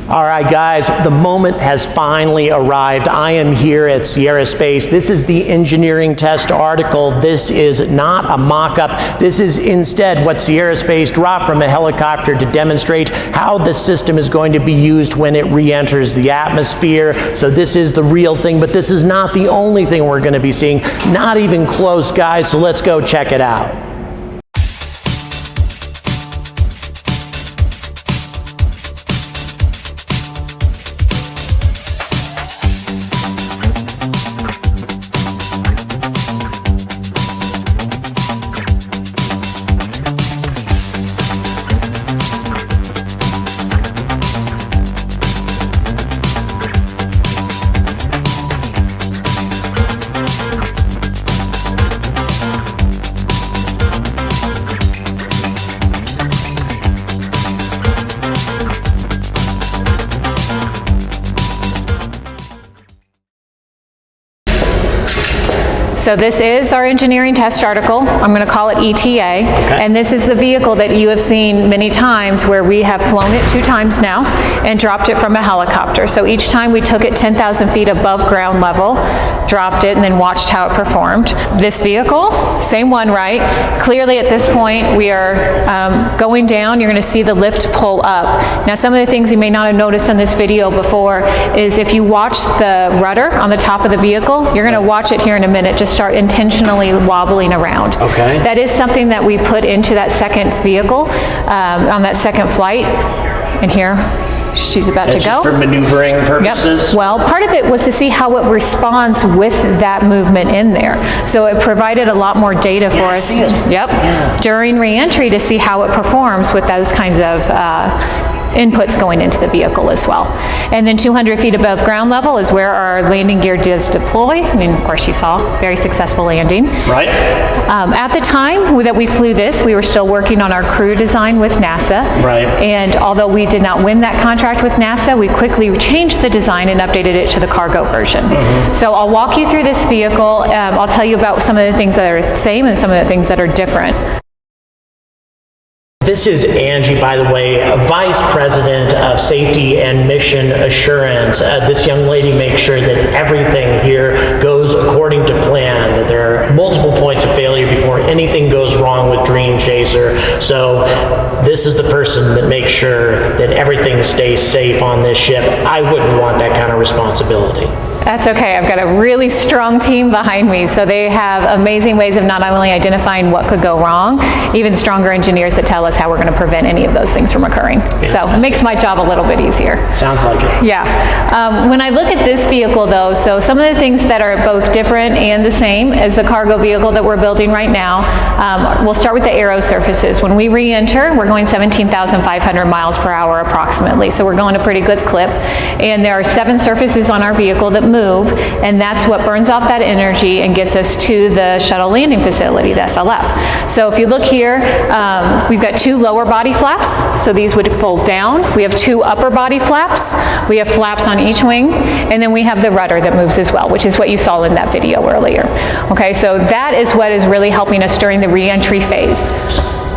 All right, guys, the moment has finally arrived. I am here at Sierra Space. This is the engineering test article. This is not a mock-up. This is instead what Sierra Space dropped from a helicopter to demonstrate how the system is going to be used when it re-enters the atmosphere. So this is the real thing, but this is not the only thing we're going to be seeing. Not even close, guys, so let's go check it out. So this is our engineering test article. I'm going to call it ETA. And this is the vehicle that you have seen many times where we have flown it 2 times now and dropped it from a helicopter. So each time we took it 10,000 feet above ground level, dropped it, and then watched how it performed. This vehicle, same one, right? Clearly at this point we are going down. You're going to see the lift pull up. Now some of the things you may not have noticed on this video before is if you watch the rudder on the top of the vehicle, you're going to watch it here in a minute just start intentionally wobbling around. Okay. That is something that we put into that second vehicle on that second flight. And here, she's about to go. Just for maneuvering purposes? Yep. Well, part of it was to see how it responds with that movement in there. So it provided a lot more data for us. During re-entry to see how it performs with those kinds of inputs going into the vehicle as well. And then 200 feet above ground level is where our landing gear does deploy. I mean, of course you saw, very successful landing. Right. At the time that we flew this, we were still working on our crew design with NASA. Right. And although we did not win that contract with NASA, we quickly changed the design and updated it to the cargo version. So I'll walk you through this vehicle. I'll tell you about some of the things that are the same and some of the things that are different. This is Angie, by the way, Vice President of Safety and Mission Assurance. This young lady makes sure that everything here goes according to plan, that there are multiple points of failure before anything goes wrong with Dream Chaser. So this is the person that makes sure that everything stays safe on this ship. I wouldn't want that kind of responsibility. That's okay. I've got a really strong team behind me, so they have amazing ways of not only identifying what could go wrong, even stronger engineers that tell us how we're going to prevent any of those things from occurring. Fantastic. So it makes my job a little bit easier. Sounds like it. Yeah. When I look at this vehicle though, so some of the things that are both different and the same as the cargo vehicle that we're building right now, we'll start with the aero surfaces. When we re-enter, we're going 17,500 miles per hour approximately, so we're going a pretty good clip. And there are 7 surfaces on our vehicle that move, and that's what burns off that energy and gets us to the shuttle landing facility, the SLF. So if you look here, we've got 2 lower body flaps, so these would fold down. We have 2 upper body flaps. We have flaps on each wing, and then we have the rudder that moves as well, which is what you saw in that video earlier. Okay, so that is what is really helping us during the re-entry phase.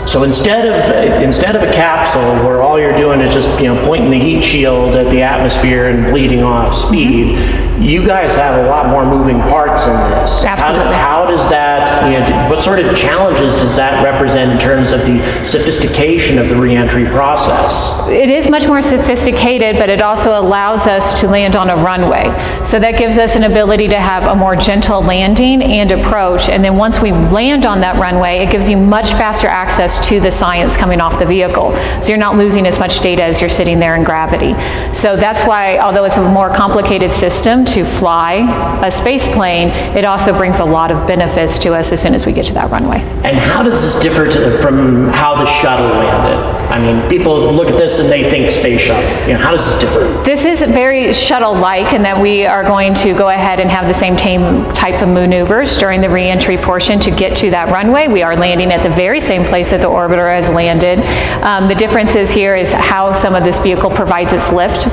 So instead of a capsule where all you're doing is just pointing the heat shield at the atmosphere and bleeding off speed, you guys have a lot more moving parts in this. Absolutely. How does that, what sort of challenges does that represent in terms of the sophistication of the re-entry process? It is much more sophisticated, but it also allows us to land on a runway. So that gives us an ability to have a more gentle landing and approach, and then once we land on that runway, it gives you much faster access to the science coming off the vehicle. So you're not losing as much data as you're sitting there in gravity. So that's why, although it's a more complicated system to fly a space plane, it also brings a lot of benefits to us as soon as we get to that runway. And how does this differ from how the shuttle landed? I mean, people look at this and they think space shuttle. How does this differ? This is very shuttle-like in that we are going to go ahead and have the same type of maneuvers during the re-entry portion to get to that runway. We are landing at the very same place that the orbiter has landed. The differences here is how some of this vehicle provides its lift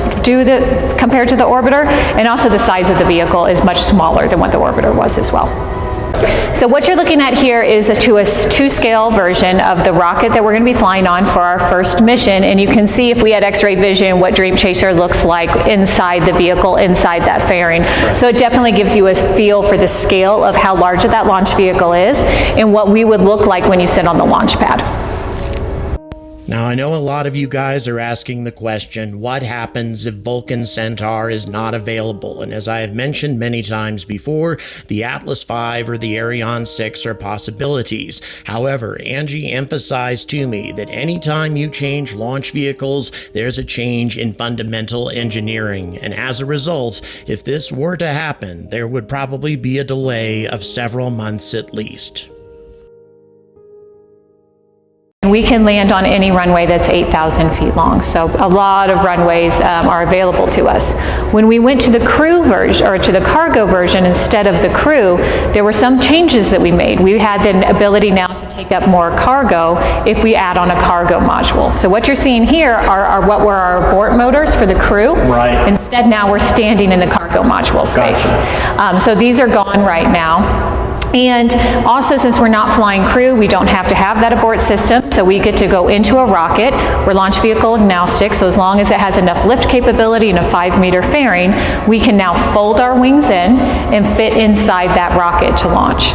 compared to the orbiter, and also the size of the vehicle is much smaller than what the orbiter was as well. So what you're looking at here is a two-scale version of the rocket that we're going to be flying on for our first mission, and you can see if we had X-ray vision what Dream Chaser looks like inside the vehicle, inside that fairing. So it definitely gives you a feel for the scale of how large that launch vehicle is and what we would look like when you sit on the launch pad. Now, I know a lot of you guys are asking the question, what happens if Vulcan Centaur is not available? And as I have mentioned many times before, the Atlas V or the Ariane 6 are possibilities. However, Angie emphasized to me that anytime you change launch vehicles, there's a change in fundamental engineering. And as a result, if this were to happen, there would probably be a delay of several months at least. We can land on any runway that's 8,000 feet long, so a lot of runways are available to us. When we went to the crew version, or to the cargo version instead of the crew, there were some changes that we made. We had the ability now to take up more cargo if we add on a cargo module. So what you're seeing here are what were our abort motors for the crew. Right. Instead, now we're standing in the cargo module space. Gotcha. So these are gone right now. And also, since we're not flying crew, we don't have to have that abort system, so we get to go into a rocket. We're launch vehicle agnostic, so as long as it has enough lift capability and a 5-meter fairing, we can now fold our wings in and fit inside that rocket to launch.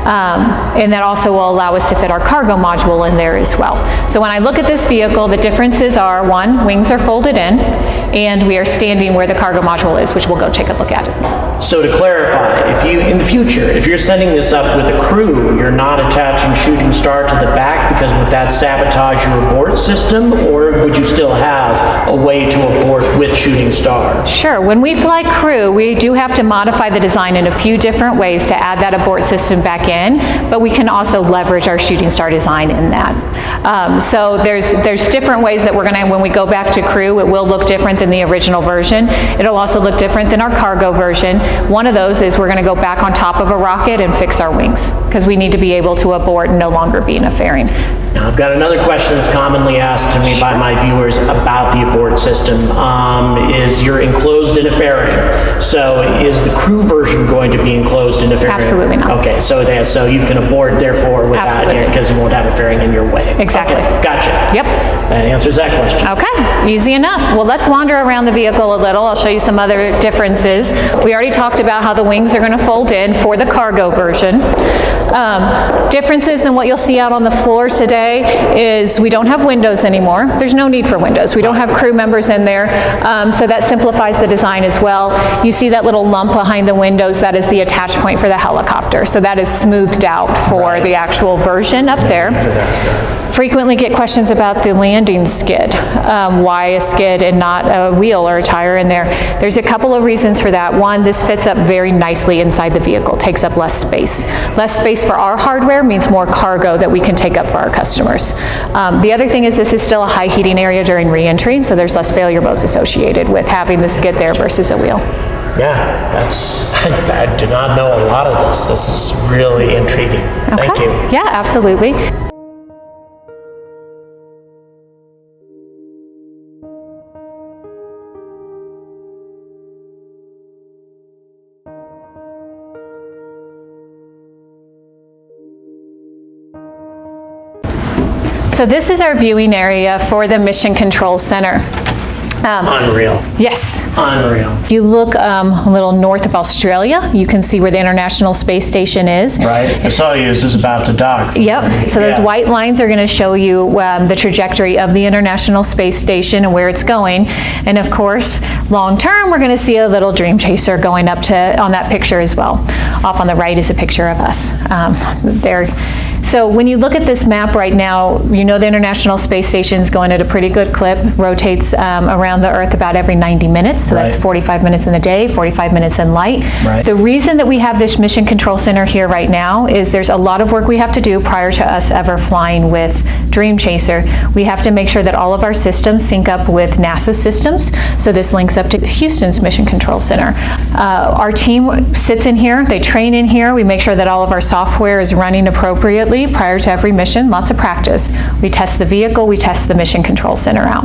And that also will allow us to fit our cargo module in there as well. So when I look at this vehicle, the differences are, one, wings are folded in, and we are standing where the cargo module is, which we'll go take a look at. So to clarify, if you, in the future, if you're sending this up with a crew, you're not attaching Shooting Star to the back because would that sabotage your abort system, or would you still have a way to abort with Shooting Star? Sure. When we fly crew, we do have to modify the design in a few different ways to add that abort system back in, but we can also leverage our Shooting Star design in that. So there's different ways that we're going to, when we go back to crew, it will look different than the original version. It'll also look different than our cargo version. One of those is we're going to go back on top of a rocket and fix our wings, because we need to be able to abort and no longer be in a fairing. Now, I've got another question that's commonly asked to me by my viewers about the abort system. Is you're enclosed in a fairing. So is the crew version going to be enclosed in a fairing? Absolutely not. Okay, so you can abort, therefore, without, because you won't have a fairing in your way. Exactly. Okay, gotcha. Yep. That answers that question. Okay, easy enough. Well, let's wander around the vehicle a little. I'll show you some other differences. We already talked about how the wings are going to fold in for the cargo version. Differences in what you'll see out on the floor today is we don't have windows anymore. There's no need for windows. We don't have crew members in there, so that simplifies the design as well. You see that little lump behind the windows, that is the attach point for the helicopter. So that is smoothed out for the actual version up there. Frequently get questions about the landing skid. Why a skid and not a wheel or a tire in there? There's a couple of reasons for that. One, this fits up very nicely inside the vehicle, takes up less space. Less space for our hardware means more cargo that we can take up for our customers. The other thing is this is still a high heating area during re-entry, so there's less failure modes associated with having the skid there versus a wheel. Yeah, I do not know a lot of this. This is really intriguing. Okay. Thank you. Yeah, absolutely. So this is our viewing area for the Mission Control Center. Unreal. Yes. Unreal. If you look a little north of Australia, you can see where the International Space Station is. Right. The Soyuz is about to dock. Yep. So those white lines are going to show you the trajectory of the International Space Station and where it's going. And of course, long term, we're going to see a little Dream Chaser going up to on that picture as well. Off on the right is a picture of us. So when you look at this map right now, you know the International Space Station is going at a pretty good clip, rotates around the Earth about every 90 minutes, so that's 45 minutes in the day, 45 minutes in light. Right. The reason that we have this Mission Control Center here right now is there's a lot of work we have to do prior to us ever flying with Dream Chaser. We have to make sure that all of our systems sync up with NASA systems, so this links up to Houston's Mission Control Center. Our team sits in here, they train in here, we make sure that all of our software is running appropriately prior to every mission, lots of practice. We test the vehicle, we test the Mission Control Center out.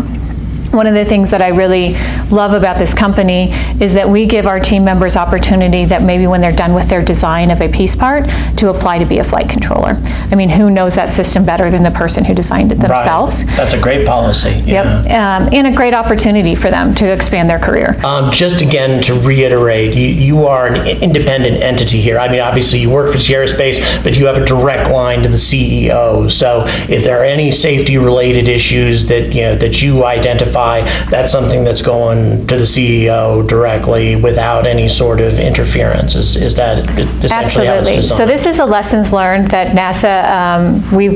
One of the things that I really love about this company is that we give our team members opportunity that maybe when they're done with their design of a piece part to apply to be a flight controller. I mean, who knows that system better than the person who designed it themselves? Right. That's a great policy. Yep, and a great opportunity for them to expand their career. Just again, to reiterate, you are an independent entity here. I mean, obviously you work for Sierra Space, but you have a direct line to the CEO. So if there are any safety-related issues that you identify, that's something that's going to the CEO directly without any sort of interference. Is that essentially how it's Absolutely. designed? So this is a lessons learned that NASA, we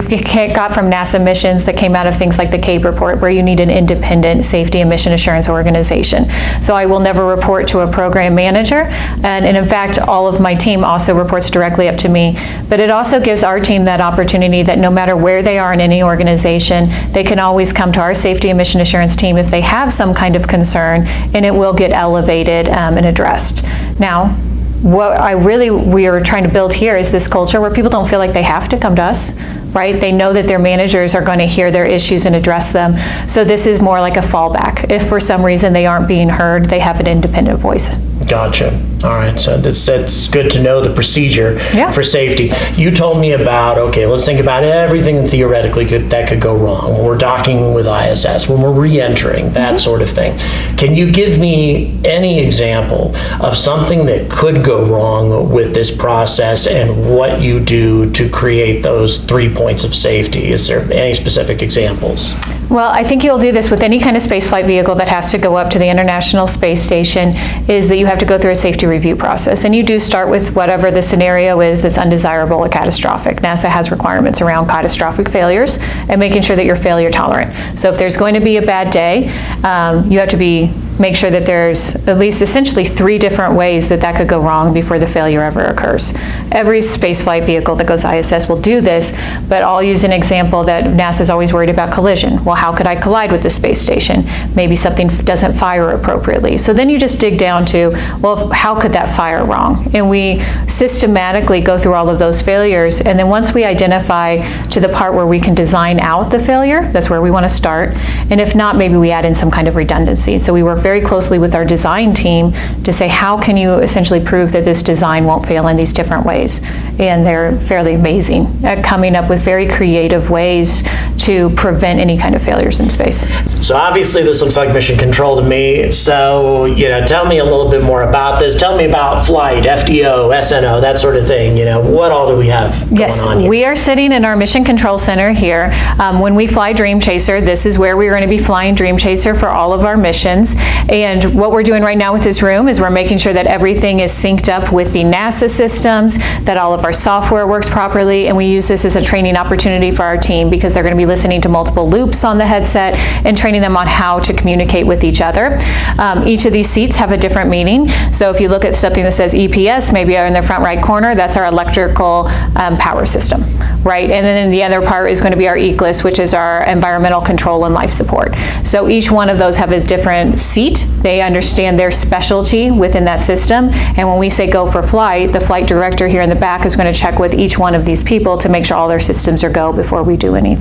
got from NASA missions that came out of things like the CAPE report, where you need an independent safety and mission assurance organization. So I will never report to a program manager, and in fact, all of my team also reports directly up to me. But it also gives our team that opportunity that no matter where they are in any organization, they can always come to our safety and mission assurance team if they have some kind of concern, and it will get elevated and addressed. Now, what we are trying to build here is this culture where people don't feel like they have to come to us, right? They know that their managers are going to hear their issues and address them. So this is more like a fallback. If for some reason they aren't being heard, they have an independent voice. Gotcha. All right, so that's good to know the procedure for safety. You told me about, okay, let's think about everything theoretically that could go wrong when we're docking with ISS, when we're re-entering, that sort of thing. Can you give me any example of something that could go wrong with this process and what you do to create those 3 points of safety? Is there any specific examples? Well, I think you'll do this with any kind of spaceflight vehicle that has to go up to the International Space Station, is that you have to go through a safety review process. And you do start with whatever the scenario is that's undesirable or catastrophic. NASA has requirements around catastrophic failures and making sure that you're failure tolerant. So if there's going to be a bad day, you have to make sure that there's at least essentially 3 different ways that could go wrong before the failure ever occurs. Every spaceflight vehicle that goes ISS will do this, but I'll use an example that NASA's always worried about collision. Well, how could I collide with the space station? Maybe something doesn't fire appropriately. So then you just dig down to, well, how could that fire wrong? And we systematically go through all of those failures, and then once we identify to the part where we can design out the failure, that's where we want to start. And if not, maybe we add in some kind of redundancy. So we work very closely with our design team to say, how can you essentially prove that this design won't fail in these different ways? And they're fairly amazing at coming up with very creative ways to prevent any kind of failures in space. So obviously this looks like mission control to me. So, tell me a little bit more about this. Tell me about flight, FDO, SNO, that sort of thing. What all do we have going on here? We are sitting in our mission control center here. When we fly Dream Chaser, this is where we're going to be flying Dream Chaser for all of our missions. And what we're doing right now with this room is we're making sure that everything is synced up with the NASA systems, that all of our software works properly, and we use this as a training opportunity for our team because they're going to be listening to multiple loops on the headset and training them on how to communicate with each other. Each of these seats have a different meaning. So if you look at something that says EPS, maybe in the front right corner, that's our electrical power system, right? And then the other part is going to be our ECLSS, which is our environmental control and life support. So each one of those have a different seat. They understand their specialty within that system. And when we say go for flight, the flight director here in the back is going to check with each one of these people to make sure all their systems are go before we do any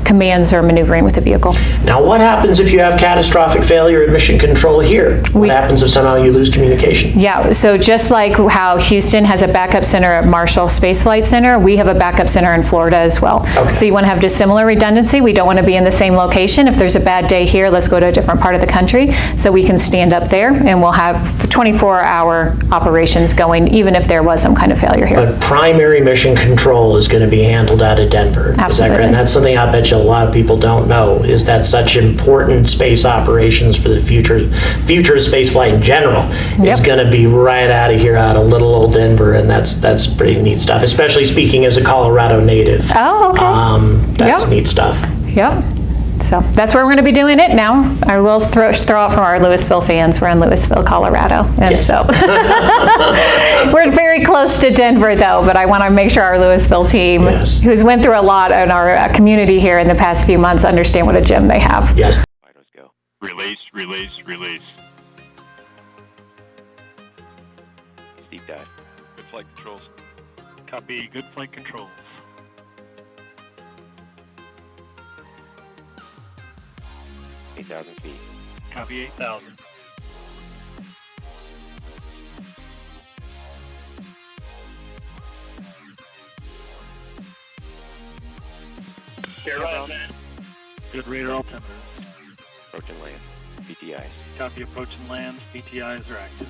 commands or maneuvering with the vehicle. Now, what happens if you have catastrophic failure at mission control here? What happens if somehow you lose communication? Yeah, so just like how Houston has a backup center at Marshall Space Flight Center, we have a backup center in Florida as well. Okay. So you want to have dissimilar redundancy. We don't want to be in the same location. If there's a bad day here, let's go to a different part of the country so we can stand up there, and we'll have 24-hour operations going even if there was some kind of failure here. But primary mission control is going to be handled out of Denver. Absolutely. Is that correct? And that's something I bet you a lot of people don't know, is that such important space operations for the future of space flight in general is going to be right out of here, out of little old Denver, and that's pretty neat stuff, especially speaking as a Colorado native. Oh, okay. That's neat stuff. Yep. So that's where we're going to be doing it now. I will throw out from our Louisville fans. We're in Louisville, Colorado. And so we're very close to Denver, though, but I want to make sure our Louisville team, who's went through a lot in our community here in the past few months, understand what a gym they have. Yes. Go. Release, release, release. Deep dive. Good flight controls. Copy, good flight controls. 8,000 feet. Copy 8,000. Good radar altimeter. Approach and land. BTIs. Copy approach and land. BTIs are active.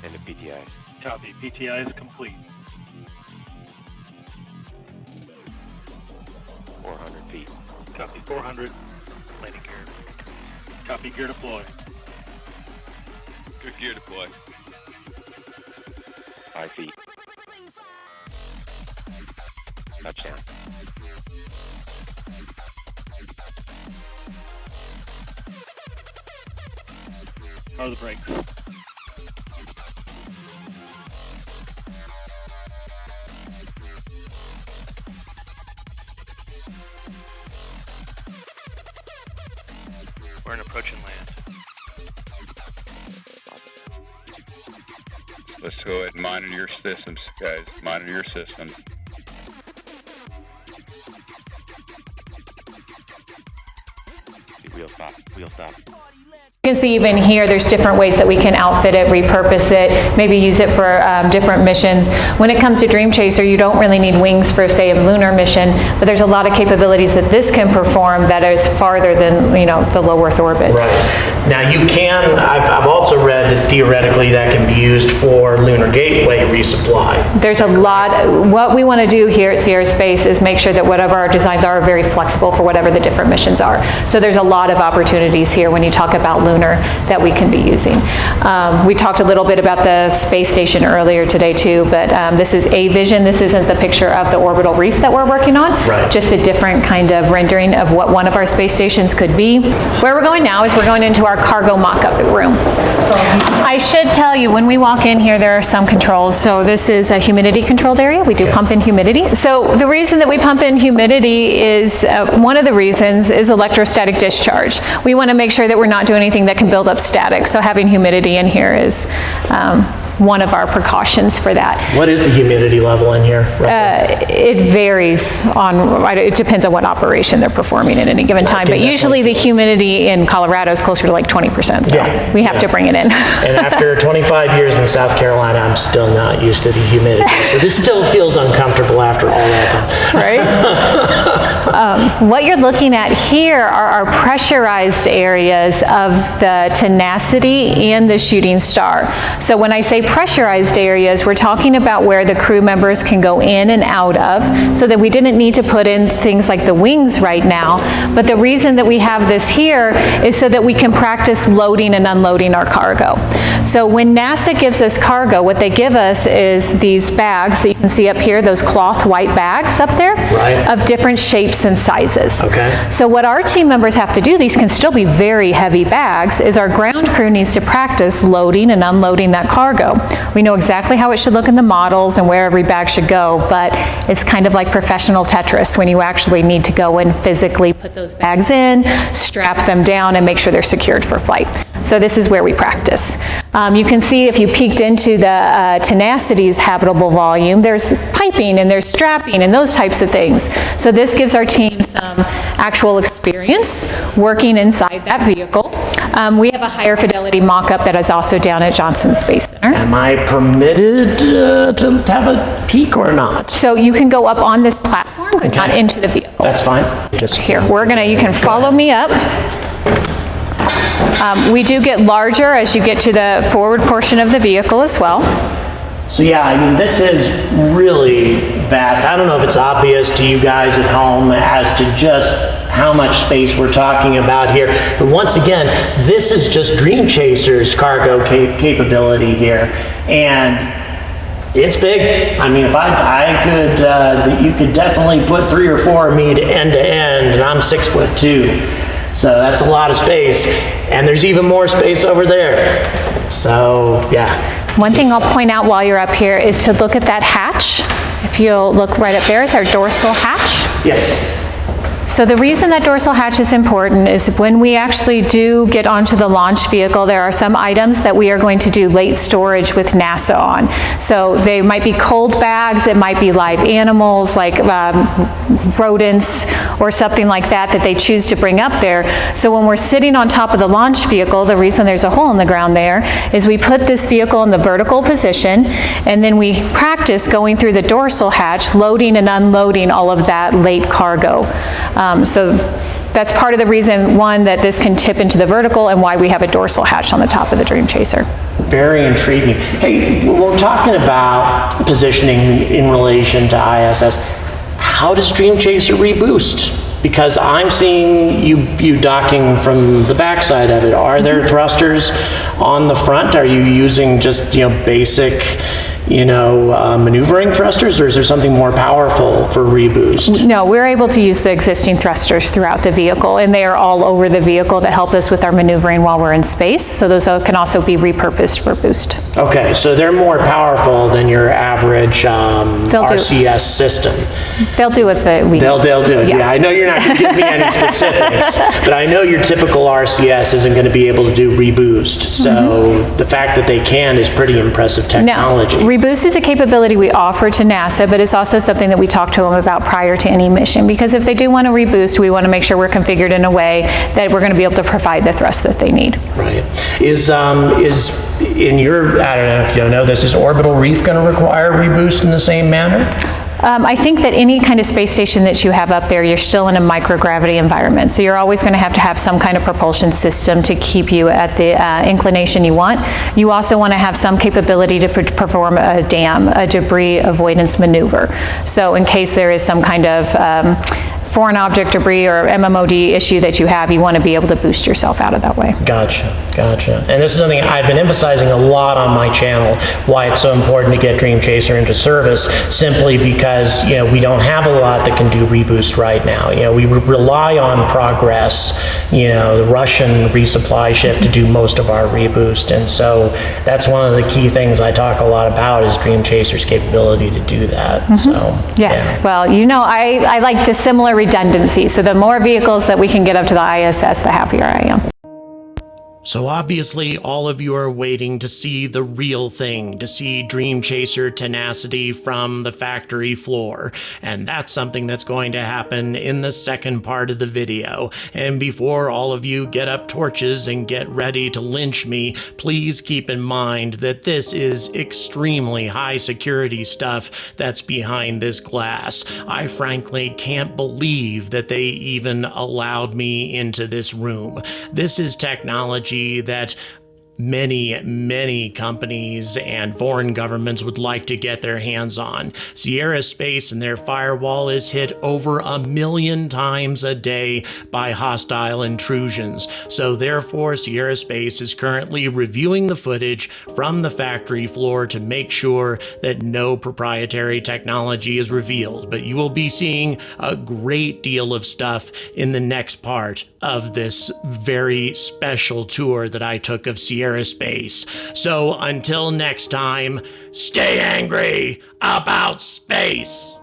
End of BTIs. Copy. PTI is complete. 400 feet. Copy 400. Landing gear. Copy gear deploy. Good gear deploy. 5 feet. Touchdown. How are the brakes? We're in approach and land. Let's go ahead and monitor your systems, guys. Monitor your systems. Wheel stop. Wheel stop. You can see even here, there's different ways that we can outfit it, repurpose it, maybe use it for different missions. When it comes to Dream Chaser, you don't really need wings for, say, a lunar mission, but there's a lot of capabilities that this can perform that is farther than, the low Earth orbit. Right. Now you can, I've also read that theoretically that can be used for Lunar Gateway resupply. There's a lot, what we want to do here at Sierra Space is make sure that whatever our designs are very flexible for whatever the different missions are. So there's a lot of opportunities here when you talk about lunar that we can be using. We talked a little bit about the space station earlier today too, but this is A-Vision. This isn't the picture of the orbital reef that we're working on. Right. Just a different kind of rendering of what one of our space stations could be. Where we're going now is we're going into our cargo mock-up room. I should tell you, when we walk in here, there are some controls. So this is a humidity controlled area. We do pump in humidity. So the reason that we pump in humidity is, one of the reasons is electrostatic discharge. We want to make sure that we're not doing anything that can build up static. So having humidity in here is one of our precautions for that. What is the humidity level in here, roughly? It varies it depends on what operation they're performing at any given time, but usually the humidity in Colorado is closer to like 20%, so Yeah, we have to bring it in. And after 25 years in South Carolina, I'm still not used to the humidity. So this still feels uncomfortable after all that time. Right? What you're looking at here are our pressurized areas of the Tenacity and the Shooting Star. So when I say pressurized areas, we're talking about where the crew members can go in and out of, so that we didn't need to put in things like the wings right now. But the reason that we have this here is so that we can practice loading and unloading our cargo. So when NASA gives us cargo, what they give us is these bags that you can see up here, those cloth white bags up there, Right. of different shapes and sizes. Okay. So what our team members have to do, these can still be very heavy bags, is our ground crew needs to practice loading and unloading that cargo. We know exactly how it should look in the models and where every bag should go, but it's kind of like professional Tetris when you actually need to go and physically put those bags in, strap them down, and make sure they're secured for flight. So this is where we practice. You can see if you peeked into the Tenacity's habitable volume, there's piping and there's strapping and those types of things. So this gives our team some actual experience working inside that vehicle. We have a higher fidelity mock-up that is also down at Johnson Space Center. Am I permitted to have a peek or not? So you can go up on this platform, but not into the vehicle. That's fine. Just Here, you can follow me up. We do get larger as you get to the forward portion of the vehicle as well. So yeah, I mean, this is really vast. I don't know if it's obvious to you guys at home as to just how much space we're talking about here. But once again, this is just Dream Chaser's cargo capability here. And it's big. I mean, if I could, you could definitely put 3 or 4 of me to end, and I'm 6'2". So that's a lot of space. And there's even more space over there. So yeah. One thing I'll point out while you're up here is to look at that hatch. If you'll look right up there, is our dorsal hatch. Yes. So the reason that dorsal hatch is important is when we actually do get onto the launch vehicle, there are some items that we are going to do late storage with NASA on. So they might be cold bags, it might be live animals like rodents or something like that that they choose to bring up there. So when we're sitting on top of the launch vehicle, the reason there's a hole in the ground there is we put this vehicle in the vertical position, and then we practice going through the dorsal hatch, loading and unloading all of that late cargo. So that's part of the reason, one, that this can tip into the vertical and why we have a dorsal hatch on the top of the Dream Chaser. Very intriguing. Hey, we're talking about positioning in relation to ISS. How does Dream Chaser reboost? Because I'm seeing you docking from the backside of it. Are there thrusters on the front? Are you using just, basic, maneuvering thrusters, or is there something more powerful for reboost? No, we're able to use the existing thrusters throughout the vehicle, and they are all over the vehicle that help us with our maneuvering while we're in space, so those can also be repurposed for boost. Okay, so they're more powerful than your average RCS system. They'll do what we They'll do it, yeah. I know you're not going to give me any specifics, but I know your typical RCS isn't going to be able to do reboost, so the fact that they can is pretty impressive technology. No, Reboost is a capability we offer to NASA, but it's also something that we talk to them about prior to any mission, because if they do want to reboost, we want to make sure we're configured in a way that we're going to be able to provide the thrust that they need. Right. Is in your, I don't know if you don't know this, is Orbital Reef going to require reboost in the same manner? I think that any kind of space station that you have up there, you're still in a microgravity environment. So you're always going to have some kind of propulsion system to keep you at the inclination you want. You also want to have some capability to perform a DAM, a debris avoidance maneuver. So in case there is some kind of foreign object debris or MMOD issue that you have, you want to be able to boost yourself out of that way. Gotcha. And this is something I've been emphasizing a lot on my channel, why it's so important to get Dream Chaser into service, simply because, we don't have a lot that can do reboost right now. We rely on Progress, the Russian resupply ship, to do most of our reboost, and so that's one of the key things I talk a lot about is Dream Chaser's capability to do that. So yes, yeah. well, I like dissimilar redundancy, so the more vehicles that we can get up to the ISS, the happier I am. So obviously all of you are waiting to see the real thing, to see Dream Chaser tenacity from the factory floor. And that's something that's going to happen in the second part of the video. And before all of you get up torches and get ready to lynch me, please keep in mind that this is extremely high security stuff that's behind this glass. I frankly can't believe that they even allowed me into this room. This is technology that many companies and foreign governments would like to get their hands on. Sierra Space and their firewall is hit over 1 million times a day by hostile intrusions. So therefore, Sierra Space is currently reviewing the footage from the factory floor to make sure that no proprietary technology is revealed. But you will be seeing a great deal of stuff in the next part of this very special tour that I took of Sierra Space. So until next time, stay angry about space.